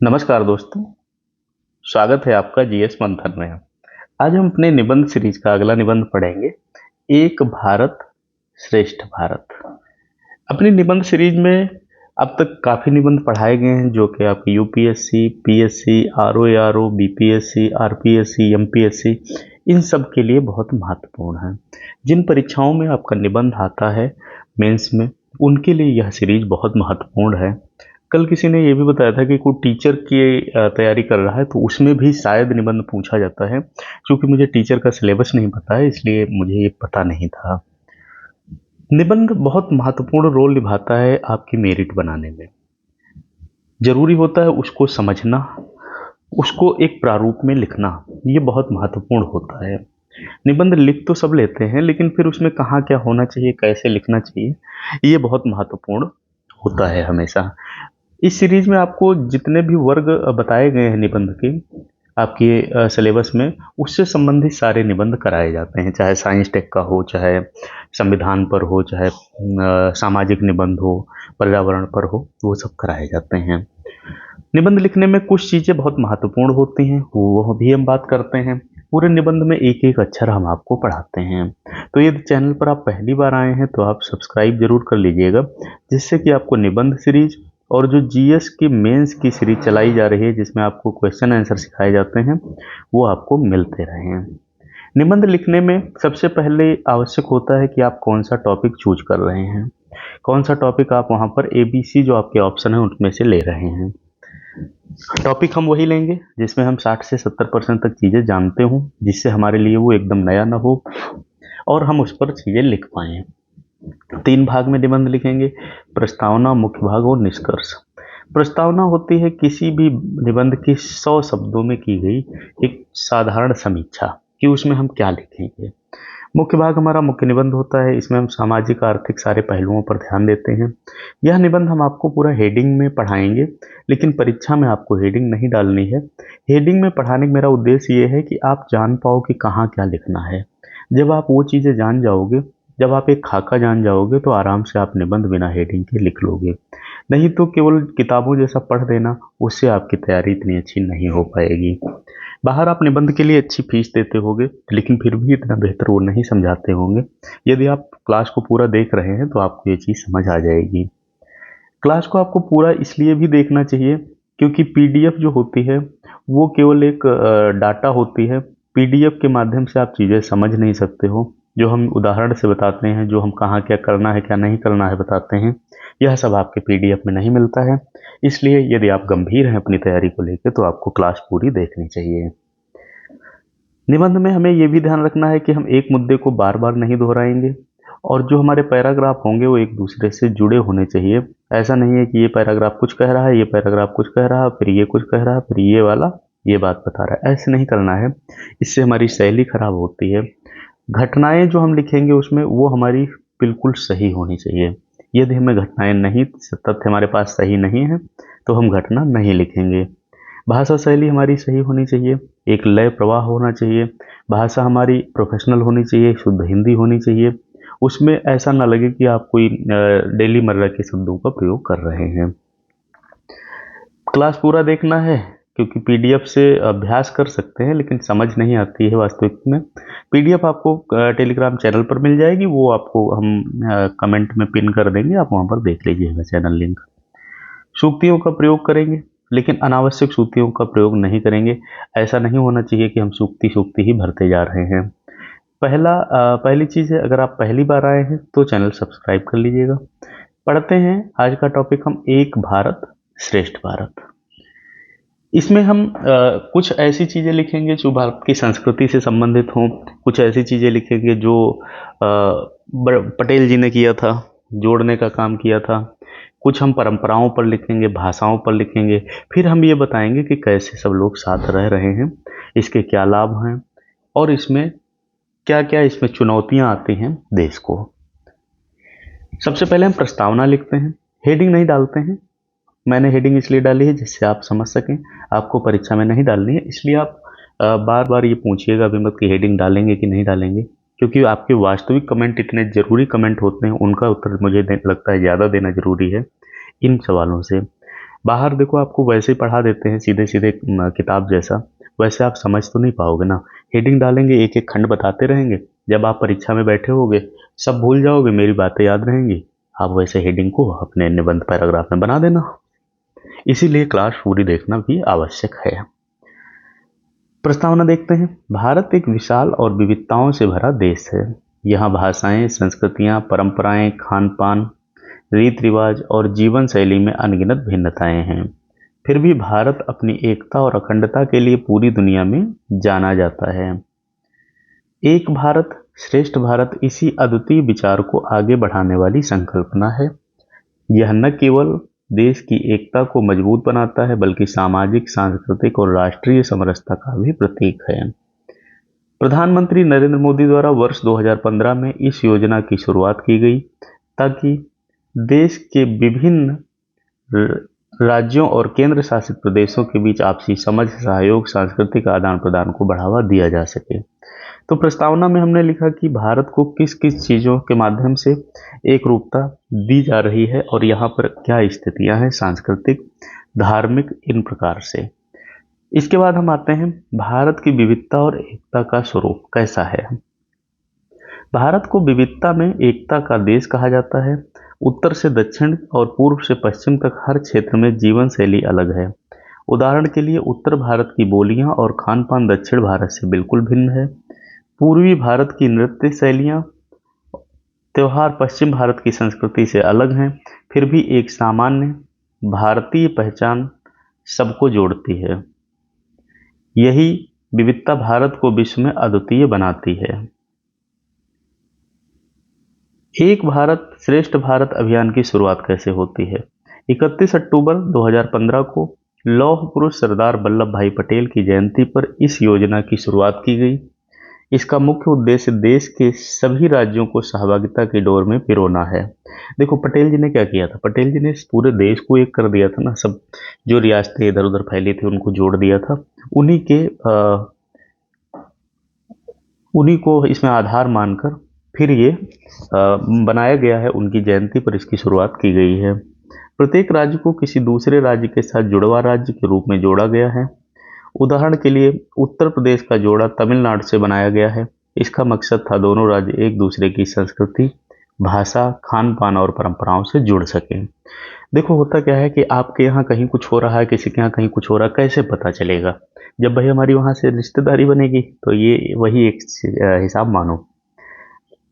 नमस्कार दोस्तों। स्वागत है आपका जीएस मंथन में। आज हम अपने निबंध सीरीज का अगला निबंध पढ़ेंगे, एक भारत श्रेष्ठ भारत। अपनी निबंध सीरीज में अब तक काफ़ी निबंध पढ़ाए गए हैं जो कि आपकी UPSC, PSC, RO, BPSC, RPSC, MPSC, इन सब के लिए बहुत महत्वपूर्ण है। जिन परीक्षाओं में आपका निबंध आता है मेंस में, उनके लिए यह सीरीज बहुत महत्वपूर्ण है। कल किसी ने ये भी बताया था कि कोई टीचर की तैयारी कर रहा है तो उसमें भी शायद निबंध पूछा जाता है। क्योंकि मुझे टीचर का सिलेबस नहीं पता है, इसलिए मुझे ये पता नहीं था। निबंध बहुत महत्वपूर्ण रोल निभाता है आपकी मेरिट बनाने में। जरूरी होता है उसको समझना, उसको एक प्रारूप में लिखना, ये बहुत महत्वपूर्ण होता है। निबंध लिख तो सब लेते हैं, लेकिन फिर उसमें कहाँ क्या होना चाहिए, कैसे लिखना चाहिए, ये बहुत महत्वपूर्ण होता है हमेशा। इस सीरीज में आपको जितने भी वर्ग बताए गए हैं निबंध के आपके सिलेबस में, उससे संबंधित सारे निबंध कराए जाते हैं, चाहे साइंस टेक का हो, चाहे संविधान पर हो, चाहे सामाजिक निबंध हो, पर्यावरण पर हो, वो सब कराए जाते हैं। निबंध लिखने में कुछ चीज़ें बहुत महत्वपूर्ण होती हैं, वो भी हम बात करते हैं। पूरे निबंध में एक एक अक्षर हम आपको पढ़ाते हैं। तो यदि चैनल पर आप पहली बार आए हैं तो आप सब्सक्राइब जरूर कर लीजिएगा, जिससे कि आपको निबंध सीरीज और जो जीएस की मेंस की सीरीज चलाई जा रही है जिसमें आपको क्वेश्चन आंसर सिखाए जाते हैं, वो आपको मिलते रहें। निबंध लिखने में सबसे पहले आवश्यक होता है कि आप कौन सा टॉपिक चूज कर रहे हैं, कौन सा टॉपिक आप वहाँ पर एबीसी जो आपके ऑप्शन है उनमें से ले रहे हैं। टॉपिक हम वही लेंगे जिसमें हम 60 से 70% तक चीज़ें जानते हों, जिससे हमारे लिए वो एकदम नया ना हो और हम उस पर चीज़ें लिख पाएँ। 3 भाग में निबंध लिखेंगे, प्रस्तावना, मुख्य भाग और निष्कर्ष। प्रस्तावना होती है किसी भी निबंध की 100 शब्दों में की गई एक साधारण समीक्षा कि उसमें हम क्या लिखेंगे। मुख्य भाग हमारा मुख्य निबंध होता है, इसमें हम सामाजिक आर्थिक सारे पहलुओं पर ध्यान देते हैं। यह निबंध हम आपको पूरा हेडिंग में पढ़ाएंगे, लेकिन परीक्षा में आपको हेडिंग नहीं डालनी है। हेडिंग में पढ़ाने का मेरा उद्देश्य ये है कि आप जान पाओ कि कहाँ क्या लिखना है। जब आप वो चीज़ें जान जाओगे, जब आप एक खाका जान जाओगे, तो आराम से आप निबंध बिना हेडिंग के लिख लोगे। नहीं तो केवल किताबों जैसा पढ़ देना, उससे आपकी तैयारी इतनी अच्छी नहीं हो पाएगी। बाहर आप निबंध के लिए अच्छी फीस देते होंगे, लेकिन फिर भी इतना बेहतर वो नहीं समझाते होंगे। यदि आप क्लास को पूरा देख रहे हैं तो आपको ये चीज़ समझ आ जाएगी। क्लास को आपको पूरा इसलिए भी देखना चाहिए क्योंकि पीडीएफ जो होती है वो केवल एक डाटा होती है। पीडीएफ के माध्यम से आप चीज़ें समझ नहीं सकते हो। जो हम उदाहरण से बताते हैं, जो हम कहाँ क्या करना है क्या नहीं करना है बताते हैं, यह सब आपके पीडीएफ में नहीं मिलता है। इसलिए यदि आप गंभीर हैं अपनी तैयारी को लेकर तो आपको क्लास पूरी देखनी चाहिए। निबंध में हमें ये भी ध्यान रखना है कि हम एक मुद्दे को बार बार नहीं दोहराएंगे और जो हमारे पैराग्राफ होंगे वो एक दूसरे से जुड़े होने चाहिए। ऐसा नहीं है कि ये पैराग्राफ कुछ कह रहा है, ये पैराग्राफ कुछ कह रहा है, फिर ये कुछ कह रहा है, फिर ये वाला ये बात बता रहा है। ऐसे नहीं करना है, इससे हमारी शैली खराब होती है। घटनाएं जो हम लिखेंगे उसमें वो हमारी बिल्कुल सही होनी चाहिए। यदि हमें घटनाएं नहीं, तथ्य हमारे पास सही नहीं है तो हम घटना नहीं लिखेंगे। भाषा शैली हमारी सही होनी चाहिए, एक लय प्रवाह होना चाहिए। भाषा हमारी प्रोफेशनल होनी चाहिए, शुद्ध हिंदी होनी चाहिए। उसमें ऐसा ना लगे कि आप कोई डेली मर्रा के शब्दों का प्रयोग कर रहे हैं। क्लास पूरा देखना है क्योंकि पीडीएफ से अभ्यास कर सकते हैं, लेकिन समझ नहीं आती है वास्तविक में। पीडीएफ आपको टेलीग्राम चैनल पर मिल जाएगी, वो आपको हम कमेंट में पिन कर देंगे, आप वहाँ पर देख लीजिएगा चैनल लिंक। सूक्तियों का प्रयोग करेंगे, लेकिन अनावश्यक सूक्तियों का प्रयोग नहीं करेंगे। ऐसा नहीं होना चाहिए कि हम सूक्ति सूक्ति ही भरते जा रहे हैं। पहली चीज़ है, अगर आप पहली बार आए हैं तो चैनल सब्सक्राइब कर लीजिएगा। पढ़ते हैं आज का टॉपिक हम, एक भारत श्रेष्ठ भारत। इसमें हम कुछ ऐसी चीज़ें लिखेंगे जो भारत की संस्कृति से संबंधित हों, कुछ ऐसी चीज़ें लिखेंगे जो पटेल जी ने किया था, जोड़ने का काम किया था। कुछ हम परंपराओं पर लिखेंगे, भाषाओं पर लिखेंगे। फिर हम ये बताएंगे कि कैसे सब लोग साथ रह रहे हैं, इसके क्या लाभ हैं और इसमें क्या क्या इसमें चुनौतियां आती हैं देश को। सबसे पहले हम प्रस्तावना लिखते हैं, हेडिंग नहीं डालते हैं। मैंने हेडिंग इसलिए डाली है जिससे आप समझ सकें, आपको परीक्षा में नहीं डालनी है, इसलिए आप बार बार ये पूछिएगा अभी मत कि हेडिंग डालेंगे कि नहीं डालेंगे, क्योंकि आपके वास्तविक कमेंट इतने ज़रूरी कमेंट होते हैं, उनका उत्तर मुझे लगता है ज़्यादा देना ज़रूरी है इन सवालों से। बाहर देखो आपको वैसे ही पढ़ा देते हैं सीधे सीधे किताब जैसा, वैसे आप समझ तो नहीं पाओगे ना। हेडिंग डालेंगे, एक एक खंड बताते रहेंगे, जब आप परीक्षा में बैठे होगे सब भूल जाओगे, मेरी बातें याद रहेंगी। आप वैसे हेडिंग को अपने निबंध पैराग्राफ में बना देना। इसीलिए क्लास पूरी देखना भी आवश्यक है। प्रस्तावना देखते हैं। भारत एक विशाल और विविधताओं से भरा देश है। यहाँ भाषाएं, संस्कृतियां, परंपराएं, खान पान, रीति रिवाज और जीवन शैली में अनगिनत भिन्नताएं हैं। फिर भी भारत अपनी एकता और अखंडता के लिए पूरी दुनिया में जाना जाता है। एक भारत श्रेष्ठ भारत इसी अद्वितीय विचार को आगे बढ़ाने वाली संकल्पना है। यह न केवल देश की एकता को मजबूत बनाता है, बल्कि सामाजिक, सांस्कृतिक और राष्ट्रीय समरसता का भी प्रतीक है। प्रधानमंत्री नरेंद्र मोदी द्वारा वर्ष 2015 में इस योजना की शुरुआत की गई, ताकि देश के विभिन्न राज्यों और केंद्र शासित प्रदेशों के बीच आपसी समझ, सहयोग, सांस्कृतिक आदान प्रदान को बढ़ावा दिया जा सके। तो प्रस्तावना में हमने लिखा कि भारत को किस किस चीज़ों के माध्यम से एक रूपता दी जा रही है और यहाँ पर क्या स्थितियाँ हैं सांस्कृतिक, धार्मिक, इन प्रकार से। इसके बाद हम आते हैं भारत की विविधता और एकता का स्वरूप कैसा है। भारत को विविधता में एकता का देश कहा जाता है। उत्तर से दक्षिण और पूर्व से पश्चिम तक हर क्षेत्र में जीवन शैली अलग है। उदाहरण के लिए उत्तर भारत की बोलियां और खान पान दक्षिण भारत से बिल्कुल भिन्न है। पूर्वी भारत की नृत्य शैलियां, त्योहार पश्चिम भारत की संस्कृति से अलग हैं, फिर भी एक सामान्य भारतीय पहचान सबको जोड़ती है। यही विविधता भारत को विश्व में अद्वितीय बनाती है। एक भारत श्रेष्ठ भारत अभियान की शुरुआत कैसे होती है। 31 अक्टूबर 2015 को लौह पुरुष सरदार वल्लभ भाई पटेल की जयंती पर इस योजना की शुरुआत की गई। इसका मुख्य उद्देश्य देश के सभी राज्यों को सहभागिता की डोर में पिरोना है। देखो पटेल जी ने क्या किया था, पटेल जी ने इस पूरे देश को एक कर दिया था ना, सब जो रियासतें इधर उधर फैली थी उनको जोड़ दिया था। उन्हीं को इसमें आधार मानकर फिर ये बनाया गया है। उनकी जयंती पर इसकी शुरुआत की गई है। प्रत्येक राज्य को किसी दूसरे राज्य के साथ जुड़वा राज्य के रूप में जोड़ा गया है। उदाहरण के लिए उत्तर प्रदेश का जोड़ा तमिलनाडु से बनाया गया है। इसका मकसद था दोनों राज्य एक दूसरे की संस्कृति, भाषा, खान पान और परंपराओं से जुड़ सकें। देखो होता क्या है कि आपके यहाँ कहीं कुछ हो रहा है, किसी के यहाँ कहीं कुछ हो रहा है, कैसे पता चलेगा? जब भाई हमारी वहाँ से रिश्तेदारी बनेगी, तो ये वही एक हिसाब मानो।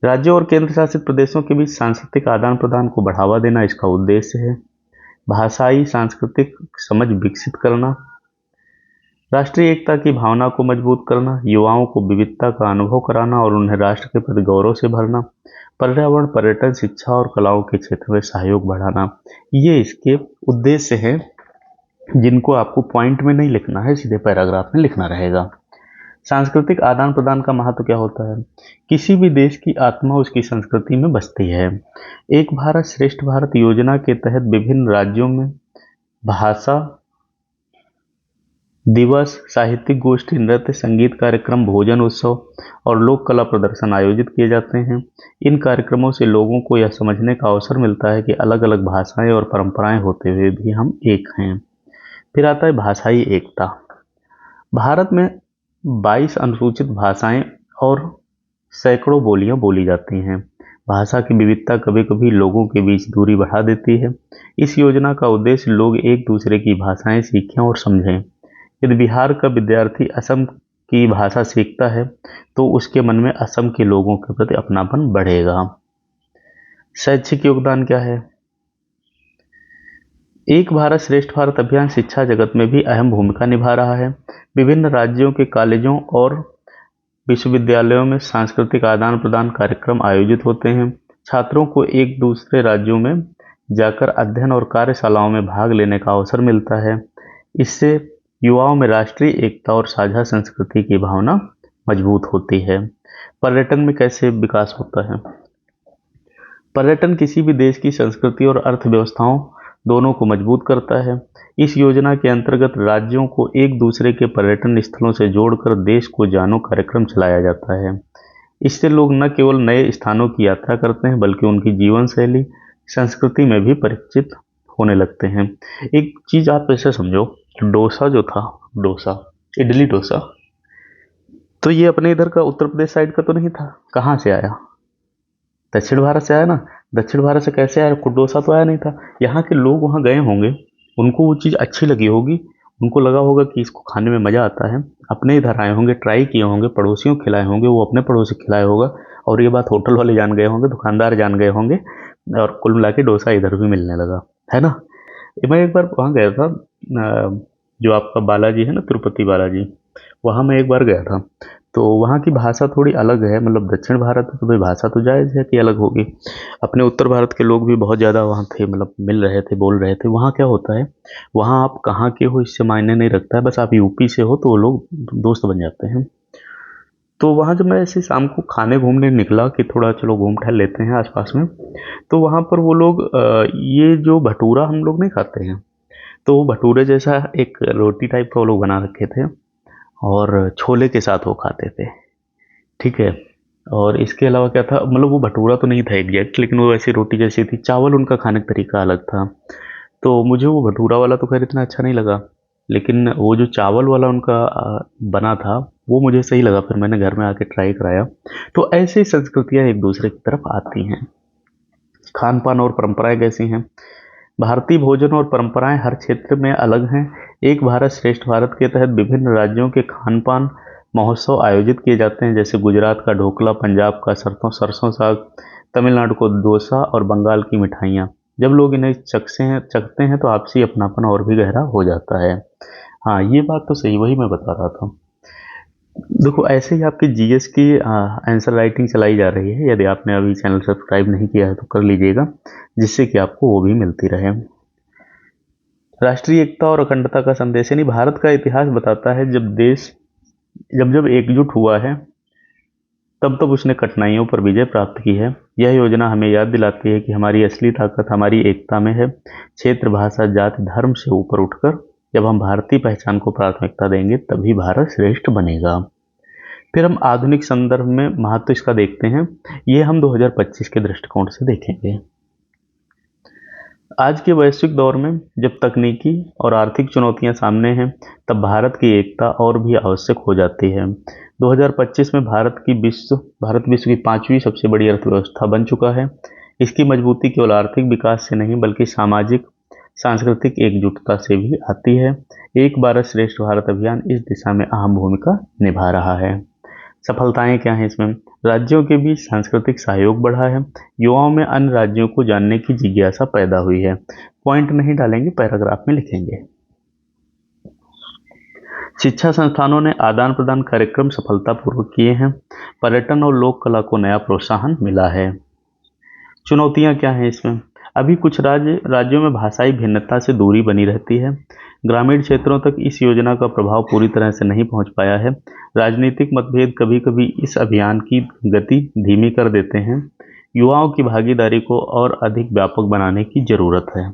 राज्यों और केंद्र शासित प्रदेशों के बीच सांस्कृतिक आदान प्रदान को बढ़ावा देना इसका उद्देश्य है। भाषाई सांस्कृतिक समझ विकसित करना, राष्ट्रीय एकता की भावना को मजबूत करना, युवाओं को विविधता का अनुभव कराना और उन्हें राष्ट्र के प्रति गौरव से भरना, पर्यावरण, पर्यटन, शिक्षा और कलाओं के क्षेत्र में सहयोग बढ़ाना, ये इसके उद्देश्य हैं, जिनको आपको पॉइंट में नहीं लिखना है, सीधे पैराग्राफ में लिखना रहेगा। सांस्कृतिक आदान प्रदान का महत्व क्या होता है? किसी भी देश की आत्मा उसकी संस्कृति में बसती है। एक भारत श्रेष्ठ भारत योजना के तहत विभिन्न राज्यों में भाषा दिवस, साहित्यिक गोष्ठी, नृत्य, संगीत कार्यक्रम, भोजन उत्सव और लोक कला प्रदर्शन आयोजित किए जाते हैं। इन कार्यक्रमों से लोगों को यह समझने का अवसर मिलता है कि अलग अलग भाषाएं और परंपराएं होते हुए भी हम एक हैं। फिर आता है भाषाई एकता। भारत में 22 अनुसूचित भाषाएं और सैकड़ों बोलियां बोली जाती हैं। भाषा की विविधता कभी कभी लोगों के बीच दूरी बढ़ा देती है। इस योजना का उद्देश्य लोग एक दूसरे की भाषाएं सीखें और समझें। यदि बिहार का विद्यार्थी असम की भाषा सीखता है तो उसके मन में असम के लोगों के प्रति अपनापन बढ़ेगा। शैक्षिक योगदान क्या है? एक भारत श्रेष्ठ भारत अभियान शिक्षा जगत में भी अहम भूमिका निभा रहा है। विभिन्न राज्यों के कॉलेजों और विश्वविद्यालयों में सांस्कृतिक आदान प्रदान कार्यक्रम आयोजित होते हैं। छात्रों को एक दूसरे राज्यों में जाकर अध्ययन और कार्यशालाओं में भाग लेने का अवसर मिलता है। इससे युवाओं में राष्ट्रीय एकता और साझा संस्कृति की भावना मजबूत होती है। पर्यटन में कैसे विकास होता है? पर्यटन किसी भी देश की संस्कृति और अर्थव्यवस्थाओं दोनों को मजबूत करता है। इस योजना के अंतर्गत राज्यों को एक दूसरे के पर्यटन स्थलों से जोड़कर देश को जानो कार्यक्रम चलाया जाता है। इससे लोग न केवल नए स्थानों की यात्रा करते हैं, बल्कि उनकी जीवन शैली, संस्कृति में भी परिचित होने लगते हैं। एक चीज़ आप ऐसे समझो, डोसा जो था, डोसा, इडली डोसा, तो ये अपने इधर का उत्तर प्रदेश साइड का तो नहीं था। कहाँ से आया? दक्षिण भारत से आया ना। दक्षिण भारत से कैसे आया? डोसा तो आया नहीं था। यहाँ के लोग वहाँ गए होंगे, उनको वो चीज़ अच्छी लगी होगी, उनको लगा होगा कि इसको खाने में मज़ा आता है, अपने इधर आए होंगे, ट्राई किए होंगे, पड़ोसियों को खिलाए होंगे, वो अपने पड़ोसी को खिलाए होगा, और ये बात होटल वाले जान गए होंगे, दुकानदार जान गए होंगे, और कुल मिला के डोसा इधर भी मिलने लगा, है ना। मैं एक बार वहाँ गया था, जो आपका बालाजी है ना, तिरुपति बालाजी, वहाँ मैं एक बार गया था। तो वहाँ की भाषा थोड़ी अलग है, मतलब दक्षिण भारत में तो भाई भाषा तो जायज़ है कि अलग होगी। अपने उत्तर भारत के लोग भी बहुत ज़्यादा वहाँ थे, मतलब मिल रहे थे, बोल रहे थे। वहाँ क्या होता है, वहाँ आप कहाँ के हो इससे मायने नहीं रखता है, बस आप यूपी से हो तो वो लोग दोस्त बन जाते हैं। तो वहाँ जब मैं ऐसे शाम को खाने घूमने निकला कि थोड़ा चलो घूम टहल लेते हैं आसपास में, तो वहाँ पर वो लोग ये जो भटूरा हम लोग नहीं खाते हैं, तो वो भटूरे जैसा एक रोटी टाइप का वो लोग बना रखे थे, और छोले के साथ वो खाते थे, ठीक है। और इसके अलावा क्या था, मतलब वो भटूरा तो नहीं था एग्जैक्ट, लेकिन वो ऐसी रोटी जैसी थी, चावल उनका खाने का तरीका अलग था। तो मुझे वो भटूरा वाला तो खैर इतना अच्छा नहीं लगा, लेकिन वो जो चावल वाला उनका बना था, वो मुझे सही लगा, फिर मैंने घर में आके ट्राई कराया। तो ऐसी संस्कृतियाँ एक दूसरे की तरफ आती हैं। खान पान और परंपराएं कैसी हैं? भारतीय भोजन और परंपराएं हर क्षेत्र में अलग हैं। एक भारत श्रेष्ठ भारत के तहत विभिन्न राज्यों के खान पान महोत्सव आयोजित किए जाते हैं, जैसे गुजरात का ढोकला, पंजाब का सरसों सरसों साग, तमिलनाडु को डोसा और बंगाल की मिठाइयाँ। जब लोग इन्हें चखते हैं तो आपसी अपनापन और भी गहरा हो जाता है। हाँ, ये बात तो सही, वही मैं बता रहा था। देखो, ऐसे ही आपकी जीएस की आंसर राइटिंग चलाई जा रही है। यदि आपने अभी चैनल सब्सक्राइब नहीं किया है तो कर लीजिएगा, जिससे कि आपको वो भी मिलती रहे। राष्ट्रीय एकता और अखंडता का संदेश, यानी भारत का इतिहास बताता है जब देश जब जब एकजुट हुआ है, तब तब उसने कठिनाइयों पर विजय प्राप्त की है। यह योजना हमें याद दिलाती है कि हमारी असली ताकत हमारी एकता में है। क्षेत्र, भाषा, जाति, धर्म से ऊपर उठकर जब हम भारतीय पहचान को प्राथमिकता देंगे, तभी भारत श्रेष्ठ बनेगा। फिर हम आधुनिक संदर्भ में महत्व इसका देखते हैं। ये हम 2025 के दृष्टिकोण से देखेंगे। आज के वैश्विक दौर में जब तकनीकी और आर्थिक चुनौतियां सामने हैं, तब भारत की एकता और भी आवश्यक हो जाती है। 2025 में भारत विश्व की 5वीं सबसे बड़ी अर्थव्यवस्था बन चुका है। इसकी मजबूती केवल आर्थिक विकास से नहीं, बल्कि सामाजिक सांस्कृतिक एकजुटता से भी आती है। एक भारत श्रेष्ठ भारत अभियान इस दिशा में अहम भूमिका निभा रहा है। सफलताएं क्या हैं इसमें? राज्यों के बीच सांस्कृतिक सहयोग बढ़ा है। युवाओं में अन्य राज्यों को जानने की जिज्ञासा पैदा हुई है। पॉइंट नहीं डालेंगे, पैराग्राफ में लिखेंगे। शिक्षा संस्थानों ने आदान प्रदान कार्यक्रम सफलतापूर्वक किए हैं। पर्यटन और लोक कला को नया प्रोत्साहन मिला है। चुनौतियां क्या हैं इसमें? अभी कुछ राज्यों में भाषाई भिन्नता से दूरी बनी रहती है। ग्रामीण क्षेत्रों तक इस योजना का प्रभाव पूरी तरह से नहीं पहुंच पाया है। राजनीतिक मतभेद कभी कभी इस अभियान की गति धीमी कर देते हैं। युवाओं की भागीदारी को और अधिक व्यापक बनाने की जरूरत है।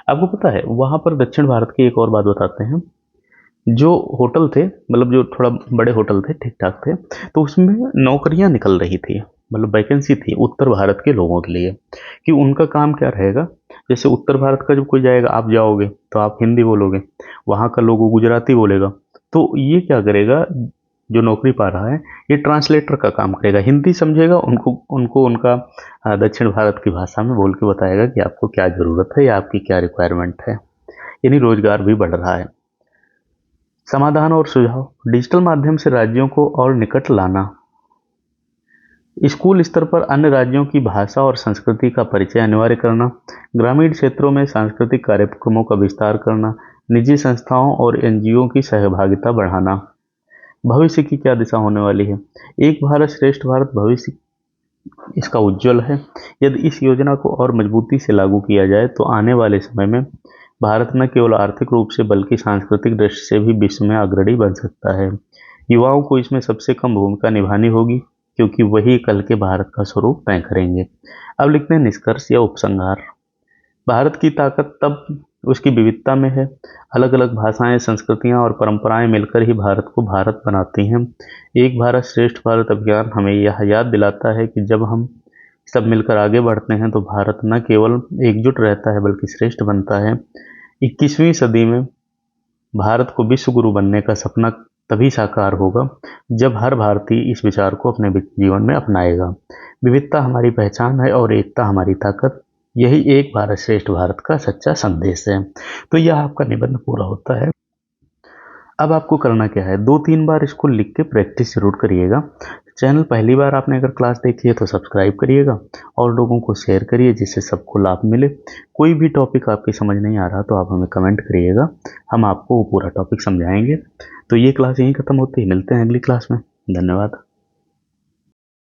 आपको पता है, वहां पर दक्षिण भारत की एक और बात बताते हैं। जो होटल थे, मतलब जो थोड़ा बड़े होटल थे, ठीक ठाक थे, तो उसमें नौकरियां निकल रही थी, मतलब वैकेंसी थी उत्तर भारत के लोगों के लिए, कि उनका काम क्या रहेगा। जैसे उत्तर भारत का जब कोई जाएगा, आप जाओगे तो आप हिंदी बोलोगे, वहाँ का लोग गुजराती बोलेगा, तो ये क्या करेगा, जो नौकरी पा रहा है, ये ट्रांसलेटर का काम करेगा। हिंदी समझेगा, उनको उनको उनका दक्षिण भारत की भाषा में बोल के बताएगा कि आपको क्या ज़रूरत है या आपकी क्या रिक्वायरमेंट है। यानी रोजगार भी बढ़ रहा है। समाधान और सुझाव, डिजिटल माध्यम से राज्यों को और निकट लाना। स्कूल स्तर पर अन्य राज्यों की भाषा और संस्कृति का परिचय अनिवार्य करना। ग्रामीण क्षेत्रों में सांस्कृतिक कार्यक्रमों का विस्तार करना। निजी संस्थाओं और एनजीओ की सहभागिता बढ़ाना। भविष्य की क्या दिशा होने वाली है? एक भारत श्रेष्ठ भारत भविष्य इसका उज्जवल है। यदि इस योजना को और मजबूती से लागू किया जाए तो आने वाले समय में भारत न केवल आर्थिक रूप से बल्कि सांस्कृतिक दृष्टि से भी विश्व में अग्रणी बन सकता है। युवाओं को इसमें सबसे कम भूमिका निभानी होगी, क्योंकि वही कल के भारत का स्वरूप तय करेंगे। अब लिखते हैं निष्कर्ष या उपसंहार। भारत की ताकत तब उसकी विविधता में है। अलग अलग भाषाएं, संस्कृतियां और परंपराएं मिलकर ही भारत को भारत बनाती हैं। एक भारत श्रेष्ठ भारत अभियान हमें यह याद दिलाता है कि जब हम सब मिलकर आगे बढ़ते हैं तो भारत न केवल एकजुट रहता है बल्कि श्रेष्ठ बनता है। 21वीं सदी में भारत को विश्व गुरु बनने का सपना तभी साकार होगा जब हर भारतीय इस विचार को अपने जीवन में अपनाएगा। विविधता हमारी पहचान है और एकता हमारी ताकत। यही एक भारत श्रेष्ठ भारत का सच्चा संदेश है। तो यह आपका निबंध पूरा होता है। अब आपको करना क्या है, 2-3 बार इसको लिख के प्रैक्टिस जरूर करिएगा। चैनल पहली बार आपने अगर क्लास देखी है तो सब्सक्राइब करिएगा और लोगों को शेयर करिए जिससे सबको लाभ मिले। कोई भी टॉपिक आपकी समझ नहीं आ रहा तो आप हमें कमेंट करिएगा, हम आपको वो पूरा टॉपिक समझाएंगे। तो ये क्लास यहीं ख़त्म होती है, मिलते हैं अगली क्लास में। धन्यवाद।